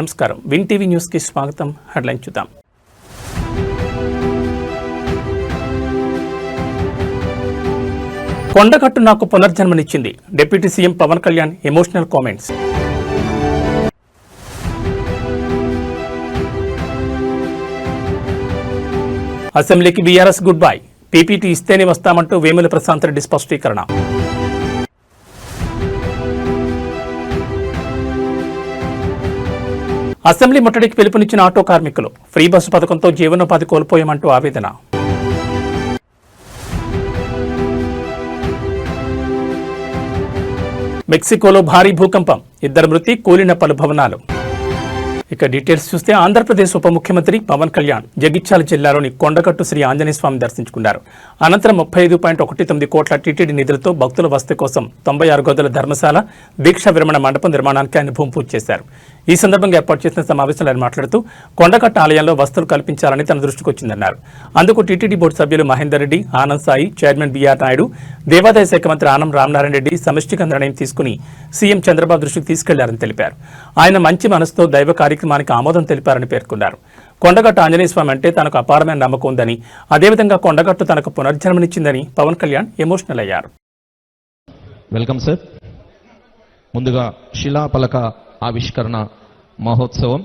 నమస్కారం win TV news కి స్వాగతం. హెడ్లైన్ చూద్దాం. కొండగట్టు నాకు పునర్జన్మనిచ్చింది. Deputy CM Pawan Kalyan emotional comments. అసెంబ్లీకి బీఆర్ఎస్ గుడ్ బై. పీపీటీ ఇస్తేనే వస్తామంటూ వేముల ప్రశాంత్ రెడ్డి స్పష్టీకరణ. అసెంబ్లీ ముట్టడికి పిలుపునిచ్చిన ఆటో కార్మికులు. ఫ్రీ బస్సు పథకంతో జీవనోపాధి కోల్పోయామంటూ ఆవేదన. మెక్సికోలో భారీ భూకంపం, 2 మృతి, కూలిన పలు భవనాలు. ఇక డీటెయిల్స్ చూస్తే ఆంధ్రప్రదేశ్ ఉప ముఖ్యమంత్రి పవన్ కళ్యాణ్ జగిత్యాల జిల్లాలోని కొండగట్టు శ్రీ ఆంజనేయ స్వామిని దర్శించుకున్నారు. అనంతరం 35.19 కోట్ల టీటీడీ నిధులతో భక్తుల వసతి కోసం 96 గదుల ధర్మశాల, దీక్షా విరమణ మండపం నిర్మాణానికి ఆయన భూమి పూజ చేశారు. ఈ సందర్భంగా ఏర్పాటు చేసిన సమావేశంలో ఆయన మాట్లాడుతూ కొండగట్టు ఆలయంలో వసతులు కల్పించాలని తన దృష్టికి వచ్చిందన్నారు. అందుకు టీటీడీ బోర్డు సభ్యులు మహేందర్ రెడ్డి, ఆనంద్ సాయి, చైర్మన్ బీఆర్ నాయుడు, దేవాదాయ శాఖ మంత్రి ఆనం రామనారాయణ రెడ్డి సమష్టిగా నిర్ణయం తీసుకుని సీఎం చంద్రబాబు దృష్టికి తీసుకెళ్లారని తెలిపారు. ఆయన మంచి మనసుతో దైవ కార్యక్రమానికి ఆమోదం తెలిపారని పేర్కొన్నారు. కొండగట్టు ఆంజనేయ స్వామి అంటే తనకు అపారమైన నమ్మకం ఉందని, అదేవిధంగా కొండగట్టు తనకు పునర్జన్మనిచ్చిందని పవన్ కళ్యాణ్ ఎమోషనల్ అయ్యారు. Welcome sir. ముందుగా శిలాఫలక ఆవిష్కరణ మహోత్సవం.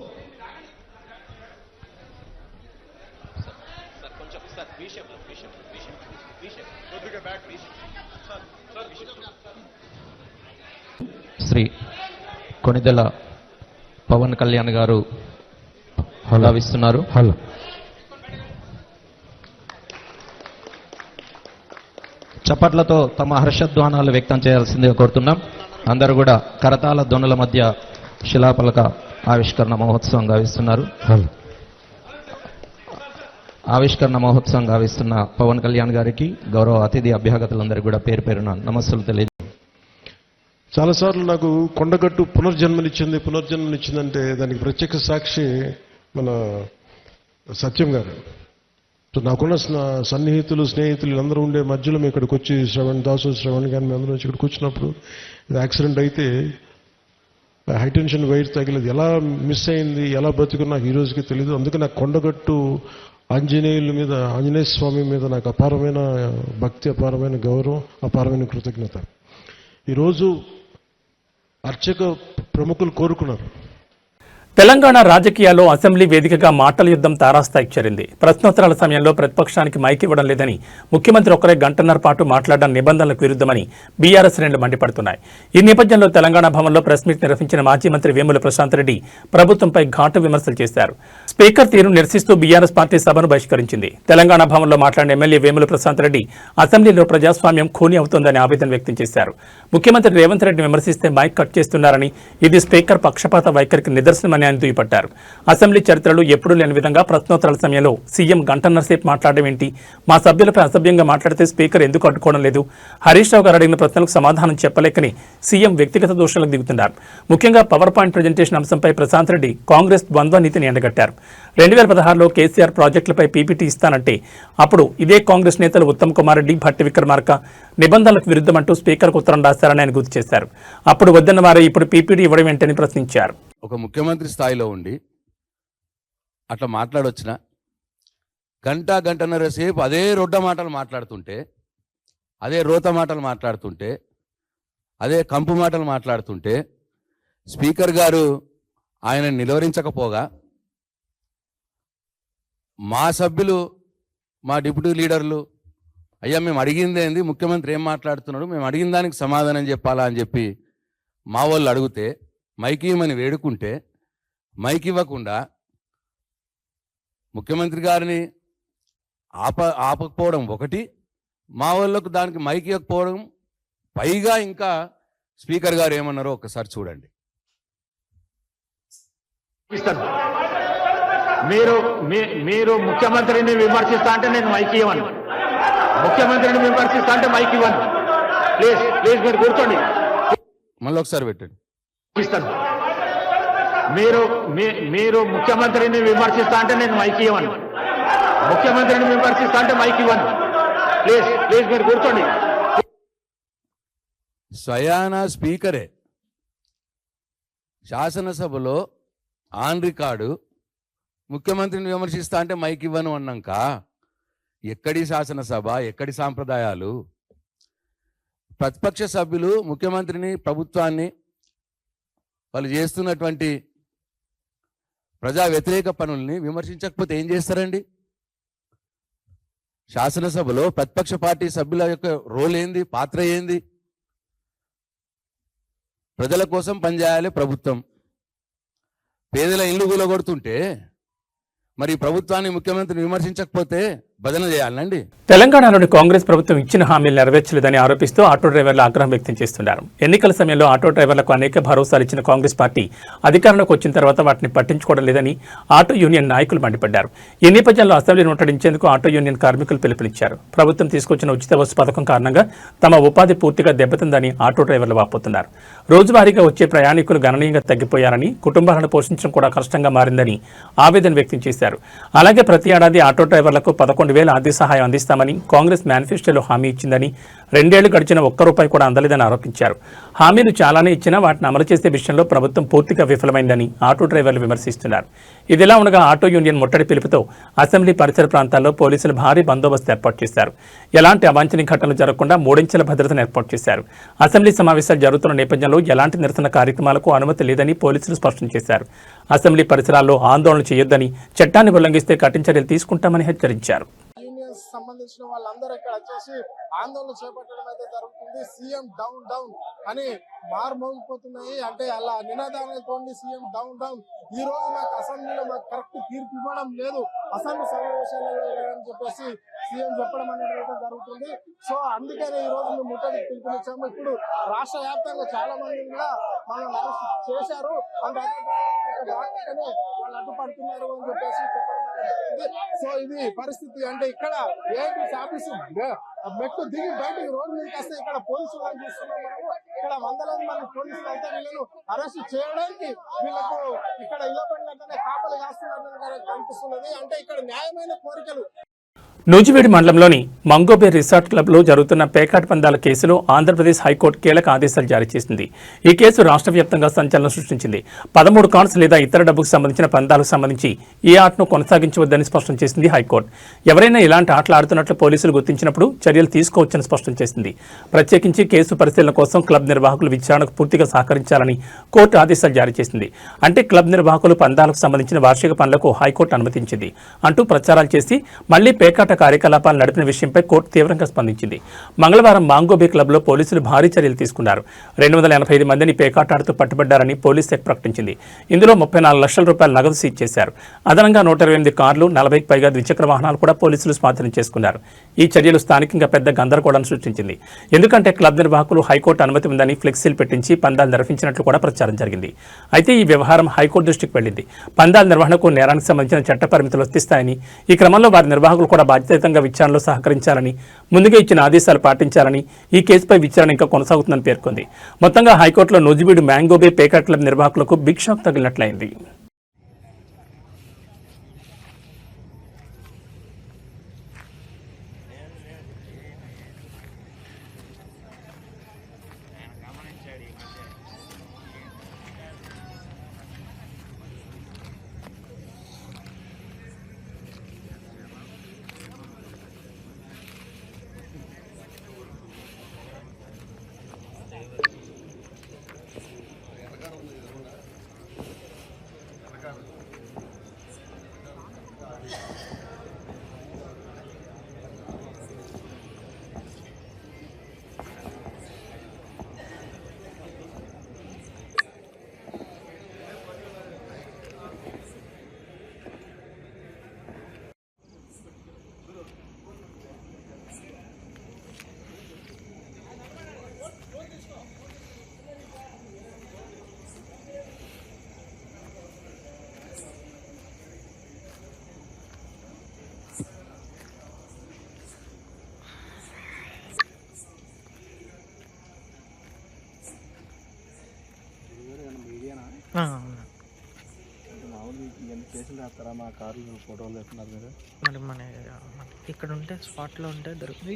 శ్రీ కొణిదెల పవన్ కళ్యాణ్ గారు భావిస్తున్నారు. చప్పట్లతో తమ హర్షధ్వానాలు వ్యక్తం చేయాల్సిందిగా కోరుతున్నాం. అందరూ కూడా కరతాళ ధ్వనుల మధ్య శిలాఫలక ఆవిష్కరణ మహోత్సవం గావిస్తున్నారు. ఆవిష్కరణ మహోత్సవం గావిస్తున్న పవన్ కళ్యాణ్ గారికి, గౌరవ అతిథి అభ్యాగతులందరికీ కూడా పేరు పేరున నమస్సులు తెలియదు. చాలాసార్లు నాకు కొండగట్టు పునర్జన్మనిచ్చిందంటే దానికి ప్రత్యక్ష సాక్షి మన సత్యం గారు. నాకున్న సన్నిహితులు, స్నేహితులు అందరూ ఉండే మధ్యలో మేము ఇక్కడికి వచ్చి శ్రవణ్ కానీ మేము అందరూ ఇక్కడికి వచ్చినప్పుడు యాక్సిడెంట్ అయితే హైటెన్షన్ వైర్ తగిలేదు. ఎలా మిస్ అయింది, ఎలా బతుకుని నాకు ఈ రోజుకి తెలియదు. అందుకే నాకు కొండగట్టు ఆంజనేయ స్వామి మీద నాకు అపారమైన భక్తి, అపారమైన గౌరవం, అపారమైన కృతజ్ఞత. ఈరోజు అర్చక ప్రముఖులు కోరుకున్నారు. తెలంగాణ రాజకీయాల్లో అసెంబ్లీ వేదికగా మాటల యుద్ధం తారాస్థాయికి చేరింది. ప్రశ్నోత్తరాల సమయంలో ప్రతిపక్షానికి మైక్ ఇవ్వడం లేదని, ముఖ్యమంత్రి ఒక్కరే గంటన్నర పాటు మాట్లాడడం నిబంధనలకు విరుద్ధమని బీఆర్ఎస్ శ్రేణులు మండిపడుతున్నాయి. ఈ నేపథ్యంలో తెలంగాణ భవన్లో ప్రెస్ మీట్ నిర్వహించిన మాజీ మంత్రి వేముల ప్రశాంత్ రెడ్డి ప్రభుత్వంపై ఘాటు విమర్శలు చేశారు. స్పీకర్ తీరును నిరసిస్తూ బీఆర్ఎస్ పార్టీ సభను బహిష్కరించింది. తెలంగాణ భవన్లో మాట్లాడిన ఎమ్మెల్యే వేముల ప్రశాంత్ రెడ్డి అసెంబ్లీలో ప్రజాస్వామ్యం ఖూనీ అవుతోందని ఆవేదన వ్యక్తం చేశారు. ముఖ్యమంత్రి రేవంత్ రెడ్డిని విమర్శిస్తే మైక్ కట్ చేస్తున్నారని, ఇది స్పీకర్ పక్షపాత వైఖరికి నిదర్శనమని ఆయన దుయ్యబట్టారు. అసెంబ్లీ చరిత్రలో ఎప్పుడూ లేని విధంగా ప్రశ్నోత్తరాల సమయంలో సీఎం గంటన్నర సేపు మాట్లాడడం ఏంటి? మా సభ్యులపై అసభ్యంగా మాట్లాడితే స్పీకర్ ఎందుకు అడ్డుకోవడం లేదు? హరీష్ రావు గారు అడిగిన ప్రశ్నలకు సమాధానం చెప్పలేకని సీఎం వ్యక్తిగత దోషాలకు దిగుతున్నారు. ముఖ్యంగా పవర్ పాయింట్ ప్రజెంటేషన్ అంశంపై ప్రశాంత్ రెడ్డి కాంగ్రెస్ ద్వంద్వ నీతిని ఎండగట్టారు. 2016లో కేసీఆర్ ప్రాజెక్టులపై పీపీటీ ఇస్తానంటే అప్పుడు ఇదే కాంగ్రెస్ నేతలు ఉత్తమ్ కుమార్ రెడ్డి, భట్టి విక్రమార్క నిబంధనలకు విరుద్ధమంటూ స్పీకర్కు ఉత్తరం రాశారని ఆయన గుర్తు చేశారు. అప్పుడు వద్దన్న వారే ఇప్పుడు పీపీటీ ఇవ్వడం ఏంటని ప్రశ్నించారు. ఒక ముఖ్యమంత్రి స్థాయిలో ఉండి అట్లా మాట్లాడొచ్చిన గంటన్నర సేపు అదే రొడ్డ మాటలు మాట్లాడుతుంటే, అదే రోత మాటలు మాట్లాడుతుంటే, అదే కంపు మాటలు మాట్లాడుతుంటే స్పీకర్ గారు ఆయన నిలువరించకపోగా మా సభ్యులు, మా డిప్యూటీ లీడర్లు, అయ్యా మేము అడిగింది ఏంది, ముఖ్యమంత్రి ఏం మాట్లాడుతున్నాడు, మేము అడిగిన దానికి సమాధానం చెప్పాలా అని చెప్పి మా వాళ్ళు అడిగితే మైక్ ఇవ్వమని వేడుకుంటే మైక్ ఇవ్వకుండా ముఖ్యమంత్రి గారిని ఆపకపోవడం ఒకటి, మా వాళ్ళకు దానికి మైక్ ఇవ్వకపోవడం, పైగా ఇంకా స్పీకర్ గారు ఏమన్నారో ఒకసారి చూడండి. మీరు ముఖ్యమంత్రిని విమర్శిస్తా అంటే నేను మైక్ ఇవ్వను, ముఖ్యమంత్రిని విమర్శిస్తా అంటే మైక్ ఇవ్వను. ప్లీజ్ మీరు కూర్చోండి. మళ్ళీ ఒకసారి పెట్టండి. మీరు ముఖ్యమంత్రిని విమర్శిస్తా అంటే నేను మైక్ ఇవ్వను, ముఖ్యమంత్రిని విమర్శిస్తా అంటే మైక్ ఇవ్వను. ప్లీజ్ మీరు కూర్చోండి. స్వయానా స్పీకరే శాసనసభలో ఆన్ రికార్డు ముఖ్యమంత్రిని విమర్శిస్తా అంటే మైక్ ఇవ్వను అన్నాక ఎక్కడి శాసనసభ, ఎక్కడి సాంప్రదాయాలు? ప్రతిపక్ష సభ్యులు ముఖ్యమంత్రిని, ప్రభుత్వాన్ని, వాళ్ళు చేస్తున్నటువంటి ప్రజా వ్యతిరేక పనుల్ని విమర్శించకపోతే ఏం చేస్తారండి? శాసనసభలో ప్రతిపక్ష పార్టీ సభ్యుల యొక్క రోల్ ఏంది, పాత్ర ఏంది? ప్రజల కోసం పనిచేయాలి ప్రభుత్వం. పేదల ఇల్లు కూలగొడుతుంటే మరి ప్రభుత్వాన్ని, ముఖ్యమంత్రిని విమర్శించకపోతే భజన చేయాలండి. తెలంగాణలోని కాంగ్రెస్ ప్రభుత్వం ఇచ్చిన హామీలు నెరవేర్చలేదని ఆరోపిస్తూ ఆటో డ్రైవర్లు ఆగ్రహం వ్యక్తం చేస్తున్నారు. ఎన్నికల సమయంలో ఆటో డ్రైవర్లకు అనేక భరోసాలు ఇచ్చిన కాంగ్రెస్ పార్టీ అధికారంలోకి వచ్చిన తర్వాత వాటిని పట్టించుకోవడం లేదని ఆటో యూనియన్ నాయకులు మండిపడ్డారు. ఈ నేపథ్యంలో అసెంబ్లీని ముట్టడించేందుకు ఆటో యూనియన్ కార్మికులు పిలుపునిచ్చారు. ప్రభుత్వం తీసుకొచ్చిన ఉచిత బస్సు పథకం కారణంగా తమ ఉపాధి పూర్తిగా దెబ్బతిందని ఆటో డ్రైవర్లు వాపోతున్నారు. రోజువారీగా వచ్చే ప్రయాణికులు గణనీయంగా తగ్గిపోయారని, కుటుంబాలను పోషించడం కూడా కష్టంగా మారిందని ఆవేదన వ్యక్తం చేశారు. అలాగే ప్రతి ఏడాది ఆటో డ్రైవర్లకు 11,000 ఆర్థిక సహాయం అందిస్తామని కాంగ్రెస్ మేనిఫెస్టోలో హామీ ఇచ్చిందని, 2 ఏళ్లు గడిచిన ₹1 కూడా అందలేదని ఆరోపించారు. హామీలు చాలానే ఇచ్చినా వాటిని అమలు చేసే విషయంలో ప్రభుత్వం పూర్తిగా విఫలమైందని ఆటో డ్రైవర్లు విమర్శిస్తున్నారు. ఇదిలా ఉండగా ఆటో యూనియన్ ముట్టడి పిలుపుతో అసెంబ్లీ పరిసర ప్రాంతాల్లో పోలీసులు భారీ బందోబస్తు ఏర్పాటు చేశారు. ఎలాంటి అవాంఛనీయ ఘటనలు జరగకుండా 3 అంచెల భద్రతను ఏర్పాటు చేశారు. అసెంబ్లీ సమావేశాలు జరుగుతున్న నేపథ్యంలో ఎలాంటి నిరసన కార్యక్రమాలకు అనుమతి లేదని పోలీసులు స్పష్టం చేశారు. అసెంబ్లీ పరిసరాల్లో ఆందోళన చేయొద్దని, చట్టాన్ని ఉల్లంఘిస్తే కఠిన చర్యలు తీసుకుంటామని హెచ్చరించారు. యూనియన్స్ సంబంధించిన వాళ్ళందరూ ఇక్కడ వచ్చేసి ఆందోళన చేపట్టడం అయితే జరుగుతుంది. సీఎం డౌన్ డౌన్ అని మారుమోగిపోతున్నాయి. అంటే అలా నినాదాలతో సీఎం డౌన్ డౌన్. ఈ రోజు మాకు అసెంబ్లీలో మాకు కరెక్ట్ తీర్పు ఇవ్వడం లేదు, అసెంబ్లీ సమావేశాలలో లేదని చెప్పేసి సీఎం చెప్పడం అనేది అయితే జరుగుతుంది. సో అందుకనే ఈ రోజు మేము ముట్టడికి పిలుపునిచ్చాము. ఇప్పుడు రాష్ట్ర వ్యాప్తంగా చాలా మంది కూడా మనం అరెస్ట్ చేశారు. అంటే వాళ్ళు అడ్డుపడుతున్నారు అని చెప్పేసి చెప్పడం అనేది జరిగింది. సో ఇది పరిస్థితి. అంటే ఇక్కడ ఏంటి ఆఫీసు మెట్టు దిగి బయటకు రోడ్డు మీదకి వస్తే ఇక్కడ పోలీసులు అని చూస్తున్నాం మనము. ఇక్కడ వందలాది మంది పోలీసులు అయితే వీళ్ళను అరెస్ట్ చేయడానికి వీళ్ళకు ఇక్కడ ఇళ్ల పడినట్లనే కాపలు కాస్తున్నట్టు కనిపిస్తున్నది. అంటే ఇక్కడ న్యాయమైన కోరికలు. నూజివీడు మండలంలోని మంగోబే రిసార్ట్ క్లబ్లో జరుగుతున్న పేకాట పందాల కేసులో ఆంధ్రప్రదేశ్ హైకోర్టు కీలక ఆదేశాలు జారీ చేసింది. ఈ కేసు రాష్ట్ర వ్యాప్తంగా సంచలనం సృష్టించింది. 13 కాన్స్ లేదా ఇతర డబ్బుకు సంబంధించిన పందాలకు సంబంధించి ఈ ఆటను కొనసాగించవద్దని స్పష్టం చేసింది హైకోర్టు. ఎవరైనా ఇలాంటి ఆటలు ఆడుతున్నట్లు పోలీసులు గుర్తించినప్పుడు చర్యలు తీసుకోవచ్చని స్పష్టం చేసింది. ప్రత్యేకించి కేసు పరిశీలన కోసం క్లబ్ నిర్వాహకులు విచారణకు పూర్తిగా సహకరించాలని కోర్టు ఆదేశాలు జారీ చేసింది. అంటే క్లబ్ నిర్వాహకులు పందాలకు సంబంధించిన వార్షిక పనులకు హైకోర్టు అనుమతించింది అంటూ ప్రచారాలు చేసి మళ్లీ పేకాట కార్యకలాపాలు నడిపిన విషయంపై కోర్టు తీవ్రంగా స్పందించింది. మంగళవారం మాంగోబే క్లబ్లో పోలీసులు భారీ చర్యలు తీసుకున్నారు. 285 మందిని పేకాటాడుతూ పట్టుబడ్డారని పోలీస్ శాఖ ప్రకటించింది. ఇందులో 34 లక్షల రూపాయల నగదు సీజ్ చేశారు. అదనంగా 128 కార్లు, 40కి పైగా ద్విచక్ర వాహనాలు కూడా పోలీసులు స్వాధీనం చేసుకున్నారు. ఈ చర్యలు స్థానికంగా పెద్ద గందరగోళాన్ని సృష్టించింది. ఎందుకంటే క్లబ్ నిర్వాహకులు హైకోర్టు అనుమతి ఉందని ఫ్లెక్సీలు పెట్టించి పందాలు నిర్వహించినట్లు కూడా ప్రచారం జరిగింది. అయితే ఈ వ్యవహారం హైకోర్టు దృష్టికి వెళ్లింది. పందాల నిర్వహణకు నేరానికి సంబంధించిన చట్ట పరిమితులు వర్తిస్తాయని, ఈ క్రమంలో వారి నిర్వాహకులు కూడా బాధ్యతంగా విచారణలో సహకరించాలని, ముందుగా ఇచ్చిన ఆదేశాలు పాటించాలని, ఈ కేసుపై విచారణ ఇంకా కొనసాగుతుందని పేర్కొంది. మొత్తంగా హైకోర్టులో నూజివీడు మ్యాంగోబే పేకాట్ క్లబ్ నిర్వాహకులకు బిగ్ షాక్ తగిలినట్లయింది. మరి మన ఇక్కడ ఉంటే స్పాట్లో ఉంటే దొరుకుతుంది.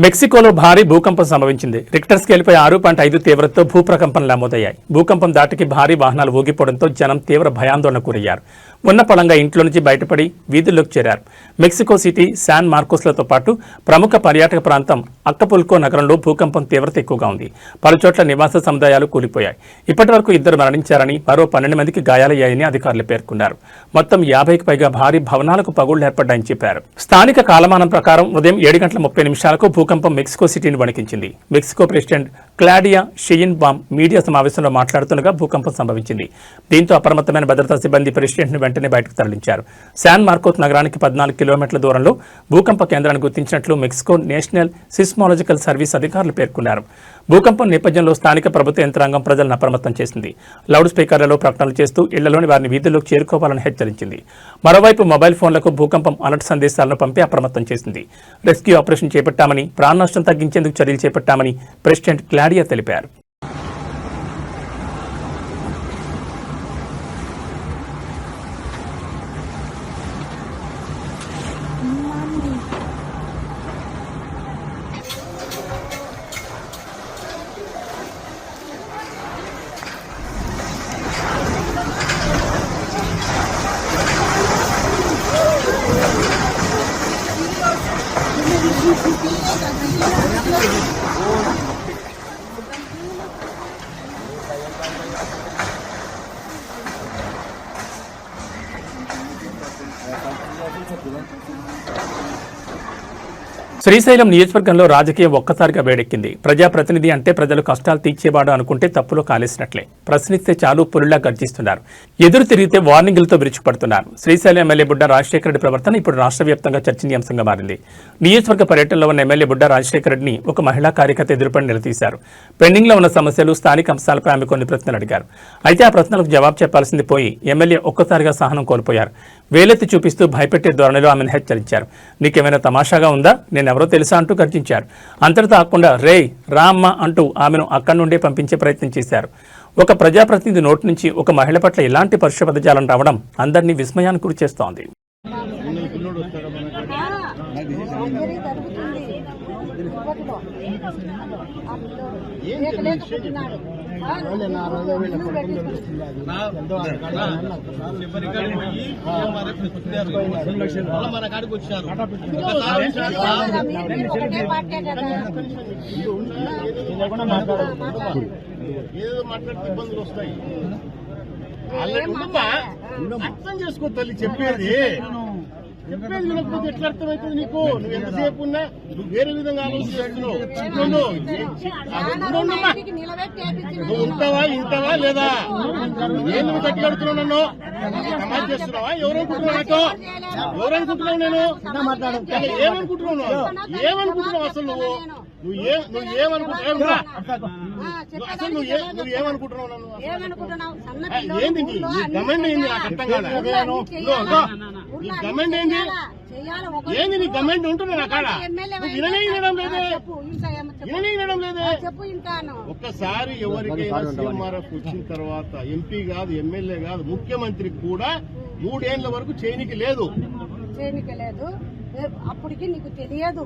మెక్సికోలో భారీ భూకంపం సంభవించింది. రిక్టర్ స్కేల్పై 6.5 తీవ్రతతో భూప్రకంపనలు నమోదయ్యాయి. భూకంపం దాటికి భారీ వాహనాలు ఊగిపోవడంతో జనం తీవ్ర భయాందోళనకు గురయ్యారు. ఉన్న పళంగా ఇంట్లో నుంచి బయటపడి వీధుల్లోకి చేరారు. మెక్సికో సిటీ, శాన్ మార్కోస్లతో పాటు ప్రముఖ పర్యాటక ప్రాంతం అక్కపుల్కో నగరంలో భూకంపం తీవ్రత ఎక్కువగా ఉంది. పలుచోట్ల నివాస సముదాయాలు కూలిపోయాయి. ఇప్పటి వరకు 2 మరణించారని, మరో 12 మందికి గాయాలయ్యాయని అధికారులు పేర్కొన్నారు. మొత్తం 50కి పైగా భారీ భవనాలకు పగుళ్లు ఏర్పడ్డాయని చెప్పారు. స్థానిక కాలమానం ప్రకారం ఉదయం 7:30 భూకంపం మెక్సికో సిటీని వణికించింది. మెక్సికో ప్రెసిడెంట్ క్లాడియా షెయిన్బామ్ మీడియా సమావేశంలో మాట్లాడుతుండగా భూకంపం సంభవించింది. దీంతో అప్రమత్తమైన భద్రతా సిబ్బంది ప్రెసిడెంట్ను వెంటనే బయటకు తరలించారు. శాన్ మార్కోస్ నగరానికి 14 కిలోమీటర్ల దూరంలో భూకంప కేంద్రాన్ని గుర్తించినట్లు మెక్సికో నేషనల్ సిస్మాలజికల్ సర్వీస్ అధికారులు పేర్కొన్నారు. భూకంపం నేపథ్యంలో స్థానిక ప్రభుత్వ యంత్రాంగం ప్రజలను అప్రమత్తం చేసింది. లౌడ్ స్పీకర్లలో ప్రకటనలు చేస్తూ ఇళ్లలోని వారిని వీధుల్లోకి చేరుకోవాలని హెచ్చరించింది. మరోవైపు మొబైల్ ఫోన్లకు భూకంపం అలర్ట్ సందేశాలను పంపి అప్రమత్తం చేసింది. రెస్క్యూ ఆపరేషన్ చేపట్టామని, ప్రాణ నష్టం తగ్గించేందుకు చర్యలు చేపట్టామని ప్రెసిడెంట్ క్లాడియా తెలిపారు. శ్రీశైలం నియోజకవర్గంలో రాజకీయం ఒక్కసారిగా వేడెక్కింది. ప్రజాప్రతినిధి అంటే ప్రజలు కష్టాలు తీర్చేవాడు అనుకుంటే తప్పులో కాలేసినట్లే. ప్రశ్నిస్తే చాలు పులిలా గర్జిస్తున్నారు. ఎదురు తిరిగితే వార్నింగులతో విరుచుకుపడుతున్నారు. శ్రీశైలం ఎమ్మెల్యే బుడ్డా రాజశేఖర రెడ్డి ప్రవర్తన ఇప్పుడు రాష్ట్ర వ్యాప్తంగా చర్చనీయాంశంగా మారింది. నియోజకవర్గ పర్యటనలో ఉన్న ఎమ్మెల్యే బుడ్డా రాజశేఖర రెడ్డిని ఒక మహిళా కార్యకర్త ఎదురుపడి నిలదీశారు. పెండింగ్లో ఉన్న సమస్యలు, స్థానిక అంశాలపై ఆమె కొన్ని ప్రశ్నలు అడిగారు. అయితే ఆ ప్రశ్నలకు జవాబు చెప్పాల్సింది పోయి ఎమ్మెల్యే ఒక్కసారిగా సహనం కోల్పోయారు. వేలెత్తి చూపిస్తూ భయపెట్టే ధోరణిలో ఆమెను హెచ్చరించారు. నీకేమైనా తమాషాగా ఉందా, నేనెవరో తెలుసా అంటూ గర్జించారు. అంతటితో ఆకుండా రేయ్ రామ్మ అంటూ ఆమెను అక్కడి నుండే పంపించే ప్రయత్నం చేశారు. ఒక ప్రజాప్రతినిధి నోటి నుంచి ఒక మహిళ పట్ల ఇలాంటి పరుష పదజాలం రావడం అందరినీ విస్మయానికి గురి చేస్తోంది. మన కాడికి వచ్చారు ఏదో మాట్లాడితే ఇబ్బందులు వస్తాయి. అర్థం చేసుకో తల్లి, చెప్పేది వినకపోతే ఎట్లా అర్థమవుతుంది నీకు? నువ్వు ఎంతసేపు ఉన్నా నువ్వు వేరే విధంగా ఆలోచిస్తున్నావు. నువ్వు ఉంటావా ఇంటావా లేదా? నేను నువ్వు కట్టుకడుతున్నావు, నన్ను సమాజ్ చేస్తున్నావా? ఎవరనుకుంటున్నావు నాతో? ఎవరనుకుంటున్నావు? నేను ఏమనుకుంటున్నావు? ఏమనుకుంటున్నావు అసలు నువ్వు? నువ్వేమనుకుంటున్నావు? అసలు నువ్వు ఏమనుకుంటున్నావు? నన్ను ఏంది నీ గమెంట్ ఏంది? నాకు అర్థం కాదు. నీ గమెంట్ ఏంది? ఏంది నీ గమెంట్ ఉంటున్నా నా కాడ? వినడం లేదే. ఒక్కసారి ఎవరికైనా సీఎంఆర్ఎఫ్ వచ్చిన తర్వాత ఎంపీ కాదు, ఎమ్మెల్యే కాదు, ముఖ్యమంత్రికి కూడా 3 ఏళ్ల వరకు చేయనికి లేదు. అప్పటికి నీకు తెలియదు.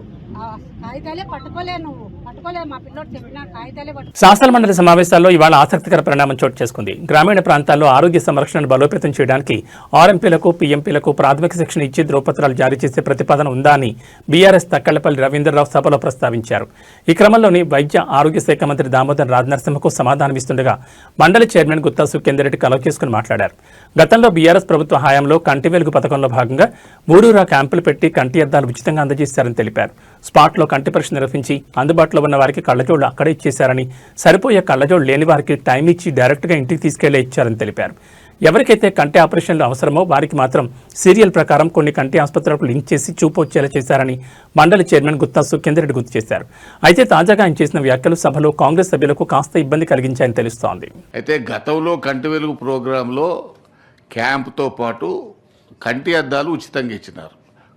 కాగితాలే పట్టుకోలే, నువ్వు పట్టుకోలే. మా పిల్లోడు చెప్పిన కాగితాలే శాసన మండలి సమావేశాల్లో ఇవాళ ఆసక్తికర పరిణామం చోటు చేసుకుంది. గ్రామీణ ప్రాంతాల్లో ఆరోగ్య సంరక్షణను బలోపేతం చేయడానికి ఆర్ఎంపీలకు, పీఎంపీలకు ప్రాథమిక శిక్షణ ఇచ్చి ధ్రువపత్రాలు జారీ చేసే ప్రతిపాదన ఉందా అని బీఆర్ఎస్ తక్కళ్లపల్లి రవీంద్రరావు సభలో ప్రస్తావించారు. ఈ క్రమంలోని వైద్య ఆరోగ్య శాఖ మంత్రి దామోదర్ రాజనరసింహకు సమాధానమిస్తుండగా మండలి చైర్మన్ గుత్తా సుఖేందర్ కలవ చేసుకుని మాట్లాడారు. గతంలో బీఆర్ఎస్ ప్రభుత్వ హయాంలో కంటి వెలుగు పథకంలో భాగంగా 3 క్యాంపులు పెట్టి కంటి అద్దాలు ఉచితంగా అందజేశారని తెలిపారు. స్పాట్లో కంటి పరీక్ష నిర్వహించి అందుబాటులో ఉన్న వారికి కళ్లజోళ్లు అక్కడే ఇచ్చేశారని, సరిపోయే కళ్లజోళ్లు లేని వారికి టైం ఇచ్చి డైరెక్ట్గా ఇంటికి తీసుకెళ్లే ఇచ్చారని తెలిపారు. ఎవరికైతే కంటి ఆపరేషన్లు అవసరమో వారికి మాత్రం సీరియల్ ప్రకారం కొన్ని కంటి ఆసుపత్రులకు లింక్ చేసి చూపు వచ్చేలా చేశారని మండలి చైర్మన్ గుత్తా సుఖేందర్ రెడ్డి గుర్తు చేశారు. అయితే తాజాగా ఆయన చేసిన వ్యాఖ్యలు సభలో కాంగ్రెస్ సభ్యులకు కాస్త ఇబ్బంది కలిగించాయని తెలుస్తోంది. అయితే గతంలో కంటి వెలుగు ప్రోగ్రాంలో క్యాంప్తో పాటు కంటి అద్దాలు ఉచితంగా ఇచ్చినారు.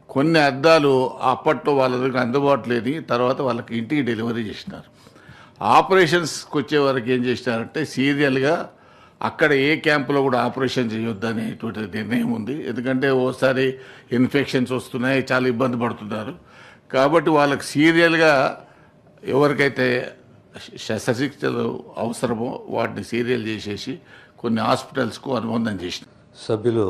కొన్ని అద్దాలు అప్పట్లో వాళ్ళ దగ్గర అందుబాటు లేని తర్వాత వాళ్ళకి ఇంటికి డెలివరీ చేసినారు. ఆపరేషన్స్కి వచ్చే వరకు ఏం చేసినారంటే సీరియల్గా అక్కడ ఏ క్యాంపులో కూడా ఆపరేషన్ చేయొద్దు అనేటువంటి నిర్ణయం ఉంది. ఎందుకంటే ఓసారి ఇన్ఫెక్షన్స్ వస్తున్నాయి, చాలా ఇబ్బంది పడుతున్నారు. కాబట్టి వాళ్ళకి సీరియల్గా ఎవరికైతే శస్త్రచికిత్సలు అవసరమో వాటిని సీరియల్ చేసేసి కొన్ని హాస్పిటల్స్కు అనుబంధం చేసిన సభ్యులు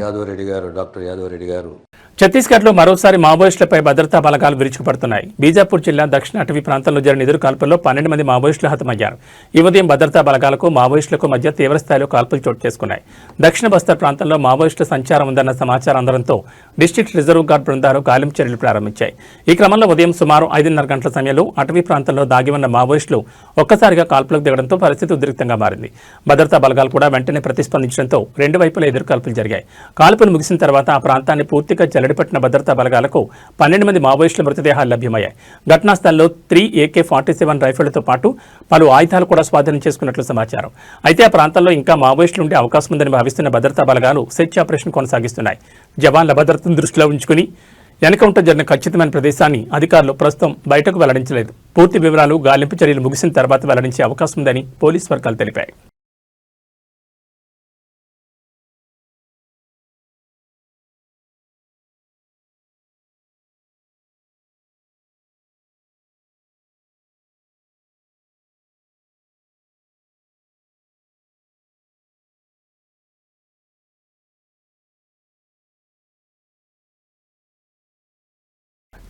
యాదవరెడ్డి గారు, డాక్టర్ యాదవరెడ్డి గారు. ఛత్తీస్గఢ్లో మరోసారి మావోయిస్టులపై భద్రతా బలగాలు విరుచుకుపడుతున్నాయి. బీజాపూర్ జిల్లా దక్షిణ అటవీ ప్రాంతంలో జరిగిన ఎదురు కాల్పుల్లో 12 మంది మావోయిస్టులు హతమయ్యారు. ఈ ఉదయం భద్రతా బలగాలకు మావోయిస్టులకు మధ్య తీవ్రస్థాయిలో కాల్పులు చోటు చేసుకున్నాయి. దక్షిణ బస్తర్ ప్రాంతంలో మావోయిస్టుల సంచారం ఉందన్న సమాచారం అందడంతో డిస్ట్రిక్ట్ రిజర్వ్ గార్డ్ బృందాలు గాలింపు చర్యలు ప్రారంభించాయి. ఈ క్రమంలో ఉదయం సుమారు 5:30 గంటల సమయంలో అటవీ ప్రాంతంలో దాగి ఉన్న మావోయిస్టులు ఒక్కసారిగా కాల్పులకు దిగడంతో పరిస్థితి ఉద్రిక్తంగా మారింది. భద్రతా బలగాలు కూడా వెంటనే ప్రతిస్పందించడంతో రెండు వైపులా ఎదురు కాల్పులు జరిగాయి. కాల్పులు ముగిసిన తర్వాత ఆ ప్రాంతాన్ని పూర్తిగా జల్లడిపట్టిన భద్రతా బలగాలకు 12 మంది మావోయిస్టుల మృతదేహాలు లభ్యమయ్యాయి. ఘటనా స్థలంలో 3 AK-47 రైఫిళ్లతో పాటు పలు ఆయుధాలు కూడా స్వాధీనం చేసుకున్నట్లు సమాచారం. అయితే ఆ ప్రాంతంలో ఇంకా మావోయిస్టులు ఉండే అవకాశం ఉందని భావిస్తున్న భద్రతా బలగాలు సెర్చ్ ఆపరేషన్ కొనసాగిస్తున్నాయి. జవాన్ల భద్రతను దృష్టిలో ఉంచుకుని ఎన్కౌంటర్ జరిగిన ఖచ్చితమైన ప్రదేశాన్ని అధికారులు ప్రస్తుతం బయటకు వెల్లడించలేదు. పూర్తి వివరాలు గాలింపు చర్యలు ముగిసిన తర్వాత వెల్లడించే అవకాశం ఉందని పోలీసు వర్గాలు తెలిపాయి.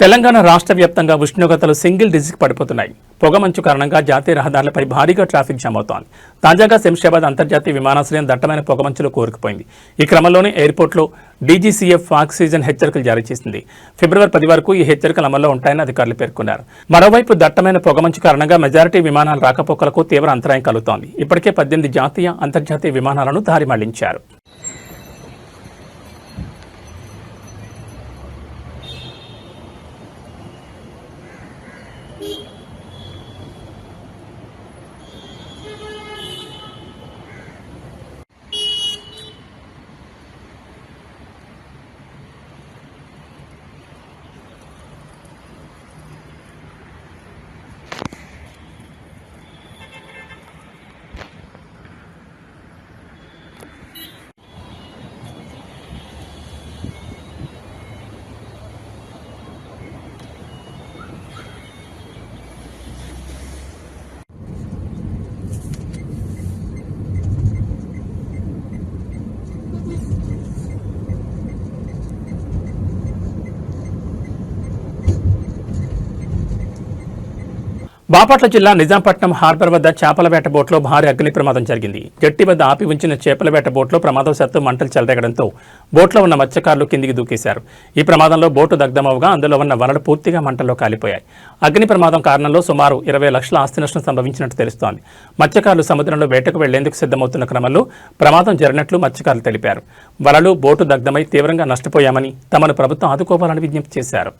తెలంగాణ రాష్ట్ర వ్యాప్తంగా ఉష్ణోగ్రతలు సింగిల్ డిజిట్కి పడిపోతున్నాయి. పొగమంచు కారణంగా జాతీయ రహదారులపై భారీగా ట్రాఫిక్ జామ్ అవుతోంది. తాజాగా శంషాబాద్ అంతర్జాతీయ విమానాశ్రయం దట్టమైన పొగమంచులో కూరుకుపోయింది. ఈ క్రమంలోనే ఎయిర్పోర్ట్లో డీజీసీఎఫ్ ఆక్సిజన్ హెచ్చరికలు జారీ చేసింది. ఫిబ్రవరి 10 వరకు ఈ హెచ్చరికలు అమల్లో ఉంటాయని అధికారులు పేర్కొన్నారు. మరోవైపు దట్టమైన పొగమంచు కారణంగా మెజారిటీ విమానాల రాకపోకలకు తీవ్ర అంతరాయం కలుగుతోంది. ఇప్పటికే 18 జాతీయ అంతర్జాతీయ విమానాలను దారి మళ్లించారు. బాపట్ల జిల్లా నిజాంపట్నం హార్బర్ వద్ద చేపల వేట బోట్లో భారీ అగ్ని ప్రమాదం జరిగింది. జట్టి వద్ద ఆపి ఉంచిన చేపల వేట బోట్లో ప్రమాదవశాత్తు మంటలు చెలరేగడంతో బోట్లో ఉన్న మత్స్యకారులు కిందికి దూకేశారు. ఈ ప్రమాదంలో బోటు దగ్ధమవగా అందులో ఉన్న వలలు పూర్తిగా మంటల్లో కాలిపోయాయి. అగ్ని ప్రమాదం కారణంలో సుమారు 20 లక్షల ఆస్తి నష్టం సంభవించినట్టు తెలుస్తోంది. మత్స్యకారులు సముద్రంలో వేటకు వెళ్లేందుకు సిద్ధమవుతున్న క్రమంలో ప్రమాదం జరిగినట్లు మత్స్యకారులు తెలిపారు. వలలు బోటు దగ్ధమై తీవ్రంగా నష్టపోయామని తమను ప్రభుత్వం ఆదుకోవాలని విజ్ఞప్తి చేశారు.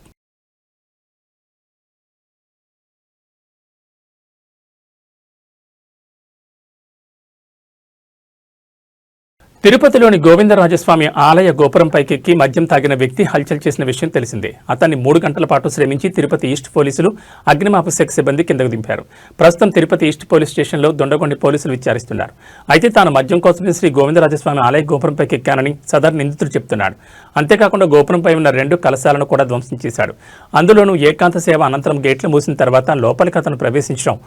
తిరుపతిలోని గోవిందరాజస్వామి ఆలయ గోపురంపైకెక్కి మద్యం తాగిన వ్యక్తి హల్చల్ చేసిన విషయం తెలిసిందే. అతన్ని 3 గంటల పాటు శ్రమించి తిరుపతి ఈస్ట్ పోలీసులు అగ్నిమాపక శాఖ సిబ్బంది కిందకు దింపారు. ప్రస్తుతం తిరుపతి ఈస్ట్ పోలీస్ స్టేషన్లో దొండగొండి పోలీసులు విచారిస్తున్నారు. అయితే తాను మద్యం కోసమే శ్రీ గోవిందరాజస్వామి ఆలయ గోపురంపైకి ఎక్కానని సదరు నిందితుడు చెప్తున్నాడు. అంతేకాకుండా గోపురంపై ఉన్న 2 కలశాలను కూడా ధ్వంసం చేశాడు. అందులోనూ ఏకాంత సేవ అనంతరం గేట్లు మూసిన తర్వాత లోపలికి అతను ప్రవేశించడం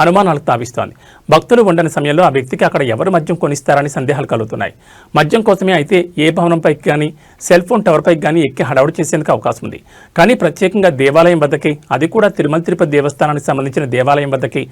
అనుమానాలకు తావిస్తోంది. భక్తులు ఉండని సమయంలో ఆ వ్యక్తికి అక్కడ ఎవరు మద్యం కొనిస్తారని సందేహాలు కలుగుతున్నాయి. మద్యం కోసమే అయితే ఏ భవనంపైకి కానీ సెల్ ఫోన్ టవర్పైకి కానీ ఎక్కి హడావుడి చేసేందుకు అవకాశం ఉంది. కానీ ప్రత్యేకంగా దేవాలయం వద్దకి, అది కూడా తిరుమల తిరుపతి దేవస్థానానికి సంబంధించిన దేవాలయం వద్దకి,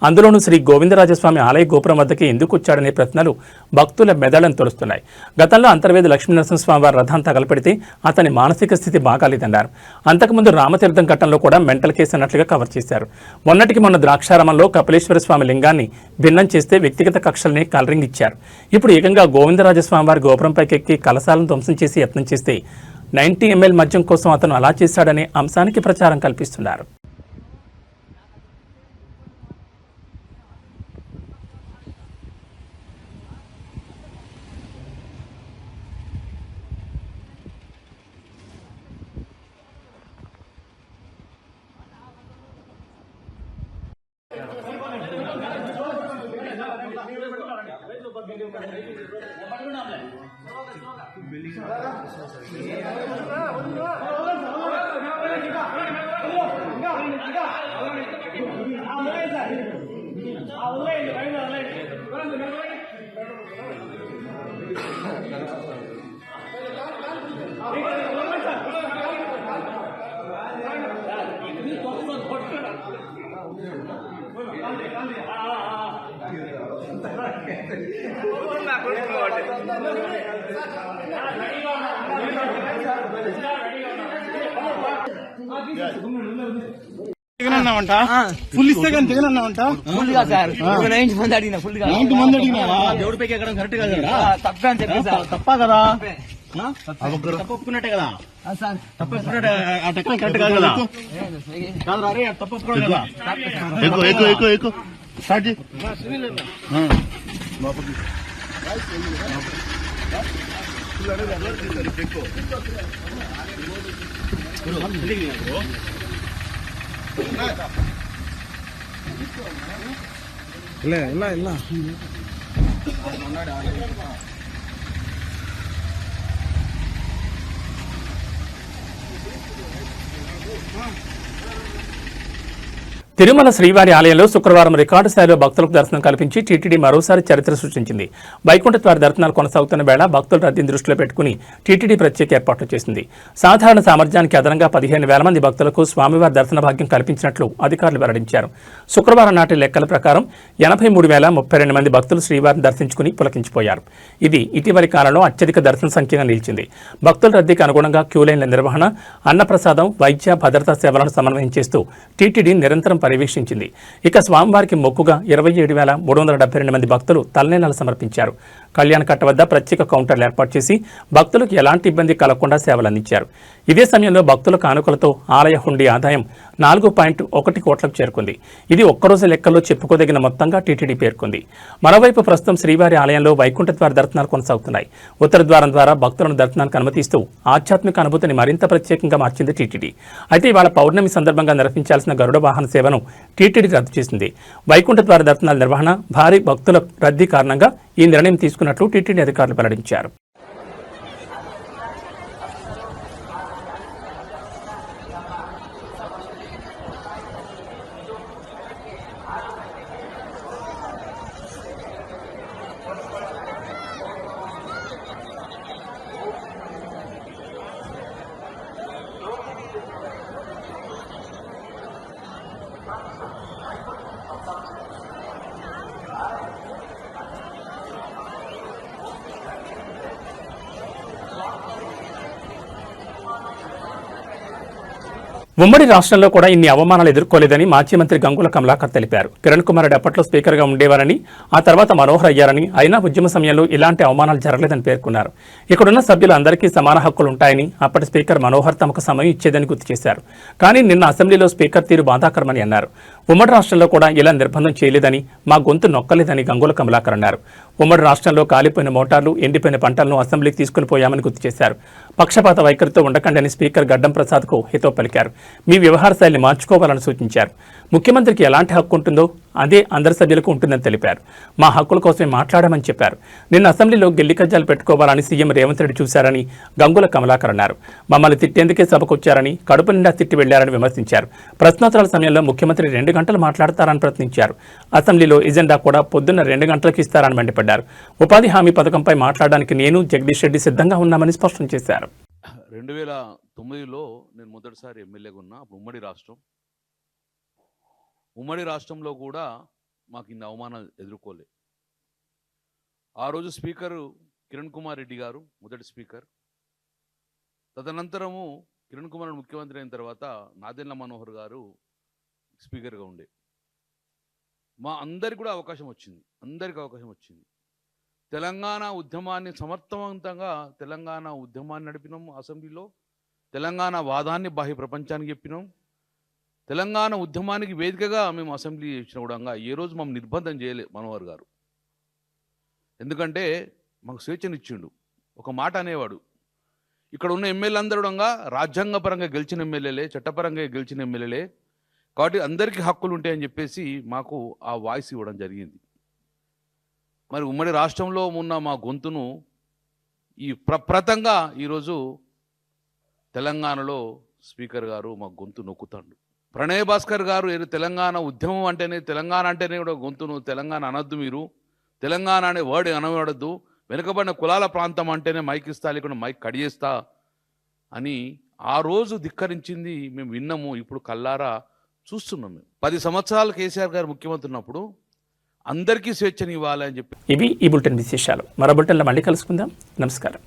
అందులోనూ శ్రీ గోవిందరాజస్వామి ఆలయ గోపురం వద్దకి ఎందుకు వచ్చాడనే ప్రశ్నలు భక్తుల మెదళ్లను తొలుస్తున్నాయి. గతంలో అంతర్వేది లక్ష్మీనరసింహస్వామి వారి రథం తగలపెడితే అతని మానసిక స్థితి బాగాలేదన్నారు. అంతకుముందు రామతీర్థం ఘట్టంలో కూడా మెంటల్ కేసు అన్నట్లుగా కవర్ చేశారు. మొన్నటికి మొన్న ద్రాక్షారామంలో కపిలేశ్వర స్వామి లింగాన్ని భిన్నం చేస్తే వ్యక్తిగత కక్షల్ని కలరింగ్ ఇచ్చారు. ఇప్పుడు ఏకంగా గోవిందరాజస్వామి వారి గోపురంపైకి ఎక్కి కలశాలను ధ్వంసం చేసి యత్నం చేస్తే 90 ml మద్యం కోసం అతను అలా చేశాడనే అంశానికి ప్రచారం కల్పిస్తున్నారు. జగనన్నావంట ఫుల్ ఇస్తే కానీ జగనన్నావంట ఫుల్ గా సార్ 90 మంది అడిగినా ఫుల్ గా 90 మంది అడిగినావా దేవుడి పైకి ఎక్కడం కరెక్ట్ కాదు కదా తప్పే అని చెప్పి సార్ తప్పా కదా తప్పుకున్నట్టే కదా సార్ తప్పుకున్నట్టే ఆ టెక్నిక్ కరెక్ట్ కాదు కదా కాదు రే తప్పుకున్నాడు కదా ఎక్కువ స్టార్ట్ చేయి ಇಲ್ಲ తిరుమల శ్రీవారి ఆలయంలో శుక్రవారం రికార్డు స్థాయిలో భక్తులకు దర్శనం కల్పించి టీటీడీ మరోసారి చరిత్ర సృష్టించింది. వైకుంఠ ద్వార దర్శనాలు కొనసాగుతున్న వేళ భక్తుల రద్దీని దృష్టిలో పెట్టుకుని టీటీడీ ప్రత్యేక ఏర్పాట్లు చేసింది. సాధారణ సామర్థ్యానికి అదనంగా 15,000 మంది భక్తులకు స్వామివారి దర్శన భాగ్యం కల్పించినట్లు అధికారులు వెల్లడించారు. శుక్రవారం నాటి లెక్కల ప్రకారం 83,032 మంది భక్తులు శ్రీవారిని దర్శించుకుని పులకించిపోయారు. ఇది ఇటీవలి కాలంలో అత్యధిక దర్శన సంఖ్యగా నిలిచింది. భక్తుల రద్దీకి అనుగుణంగా క్యూలైన్ల నిర్వహణ, అన్నప్రసాదం, వైద్య భద్రతా సేవలను సమన్వయం చేస్తూ టీటీడీ నిరంతరం పర్యవేక్షించింది. ఇక స్వామివారికి మొక్కుగా 27,372 మంది భక్తులు తలనీలాలు సమర్పించారు. కళ్యాణ కట్ట వద్ద ప్రత్యేక కౌంటర్లు ఏర్పాటు చేసి భక్తులకు ఎలాంటి ఇబ్బంది కలగకుండా సేవలు అందించారు. ఇదే సమయంలో భక్తుల కానుకలతో ఆలయ హుండీ ఆదాయం 4.1 కోట్లకు చేరుకుంది. ఇది ఒక్కరోజు లెక్కల్లో చెప్పుకోదగిన మొత్తంగా టీటీడీ పేర్కొంది. మరోవైపు ప్రస్తుతం శ్రీవారి ఆలయంలో వైకుంఠ ద్వార దర్శనాలు కొనసాగుతున్నాయి. ఉత్తర ద్వారం ద్వారా భక్తులను దర్శనానికి అనుమతిస్తూ ఆధ్యాత్మిక అనుభూతిని మరింత ప్రత్యేకంగా మార్చింది టీటీడీ. అయితే ఇవాళ పౌర్ణమి సందర్భంగా నిర్వహించాల్సిన గరుడ వాహన సేవను టీటీడీ రద్దు చేసింది. వైకుంఠ ద్వార దర్శనాల నిర్వహణ, భారీ భక్తుల రద్దీ కారణంగా ఈ నిర్ణయం తీసుకున్నట్లు టీటీడీ అధికారులు వెల్లడించారు. ఉమ్మడి రాష్ట్రంలో కూడా ఇన్ని అవమానాలు ఎదుర్కోలేదని మాజీ మంత్రి గంగుల కమలాకర్ తెలిపారు. కిరణ్ కుమార్ రెడ్డి అప్పట్లో స్పీకర్గా ఉండేవారని, ఆ తర్వాత మనోహర్ అయ్యారని, అయినా ఉద్యమ సమయంలో ఇలాంటి అవమానాలు జరగలేదని పేర్కొన్నారు. ఇక్కడున్న సభ్యులు అందరికీ సమాన హక్కులు ఉంటాయని, అప్పటి స్పీకర్ మనోహర్ తమకు సమయం ఇచ్చేదని గుర్తు చేశారు. కానీ నిన్న అసెంబ్లీలో స్పీకర్ తీరు బాధాకరమని అన్నారు. ఉమ్మడి రాష్ట్రంలో కూడా ఇలా నిర్బంధం చేయలేదని, మా గొంతు నొక్కలేదని గంగుల కమలాకర్ అన్నారు. ఉమ్మడి రాష్ట్రంలో కాలిపోయిన మోటార్లు, ఎండిపోయిన పంటలను అసెంబ్లీకి తీసుకుని పోయామని గుర్తు చేశారు. పక్షపాత వైఖరితో ఉండకండి స్పీకర్ గడ్డం ప్రసాద్కు హితవు పలికారు. మీ వ్యవహార శైలిని మార్చుకోవాలని సూచించారు. ముఖ్యమంత్రికి ఎలాంటి హక్కు ఉంటుందో అదే అందరి సభ్యులకు ఉంటుందని తెలిపారు. మా హక్కుల కోసమే మాట్లాడామని చెప్పారు. నిన్న అసెంబ్లీలో గిల్లి కజ్జాలు పెట్టుకోవాలని సీఎం రేవంత్ రెడ్డి చూశారని గంగుల కమలాకర్ అన్నారు. మమ్మల్ని తిట్టేందుకే సభకొచ్చారని, కడుపు నిండా తిట్టి వెళ్లారని విమర్శించారు. ప్రశ్నోత్తరాల సమయంలో ముఖ్యమంత్రి 2 గంటలు మాట్లాడతారని ప్రశ్నించారు. అసెంబ్లీలో ఎజెండా కూడా పొద్దున్న 2 గంటలకు ఇస్తారని మండిపడ్డారు. ఉపాధి హామీ పథకంపై మాట్లాడడానికి నేను, జగదీష్ రెడ్డి సిద్ధంగా ఉన్నామని స్పష్టం చేశారు. 2009లో నేను మొదటిసారి ఎమ్మెల్యేగా ఉన్నా. అప్పుడు ఉమ్మడి రాష్ట్రంలో కూడా మాకు ఇన్ని అవమానాలు ఎదుర్కోలే. ఆ రోజు స్పీకరు కిరణ్ కుమార్ రెడ్డి గారు మొదటి స్పీకర్. తదనంతరము కిరణ్ కుమార్ ముఖ్యమంత్రి అయిన తర్వాత నాదెండ్ల మనోహర్ గారు స్పీకర్గా ఉండే. మా అందరికి కూడా అవకాశం వచ్చింది. తెలంగాణ ఉద్యమాన్ని సమర్థవంతంగా నడిపినాం. అసెంబ్లీలో తెలంగాణ వాదాన్ని బాహ్య ప్రపంచానికి చెప్పినాం. తెలంగాణ ఉద్యమానికి వేదికగా మేము అసెంబ్లీ ఇచ్చిన కూడా ఏ రోజు మమ్మల్ని నిర్బంధం చేయలే మనోహర్ గారు. ఎందుకంటే మాకు స్వేచ్ఛనిచ్చిండు. ఒక మాట అనేవాడు, ఇక్కడ ఉన్న ఎమ్మెల్యే అందరూ రాజ్యాంగపరంగా గెలిచిన ఎమ్మెల్యేలే, చట్టపరంగా గెలిచిన ఎమ్మెల్యేలే, కాబట్టి అందరికీ హక్కులు ఉంటాయని చెప్పేసి మాకు ఆ వాయిస్ ఇవ్వడం జరిగింది. మరి ఉమ్మడి రాష్ట్రంలో ఉన్న మా గొంతును ఈ ప్రప్రతంగా ఈరోజు తెలంగాణలో స్పీకర్ గారు మా గొంతు నొక్కుతాడు. ప్రణయ్ భాస్కర్ గారు ఏదో తెలంగాణ ఉద్యమం అంటేనే తెలంగాణ అంటేనే కూడా గొంతును తెలంగాణ అనొద్దు, మీరు తెలంగాణ అనే వర్డ్ అనవడద్దు, వెనుకబడిన కులాల ప్రాంతం అంటేనే మైక్ ఇస్తా లేకుండా మైక్ కడియేస్తా అని ఆ రోజు ధిక్కరించింది మేము విన్నాము. ఇప్పుడు కల్లారా చూస్తున్నాం. మేము 10 సంవత్సరాలు కేసీఆర్ గారు ముఖ్యమంత్రి ఉన్నప్పుడు అందరికీ స్వేచ్ఛని ఇవ్వాలి అని చెప్పి. ఇవి ఈ బులెటిన్ విశేషాలు. మరో బులెటిన్లో మళ్ళీ కలుసుకుందాం. నమస్కారం.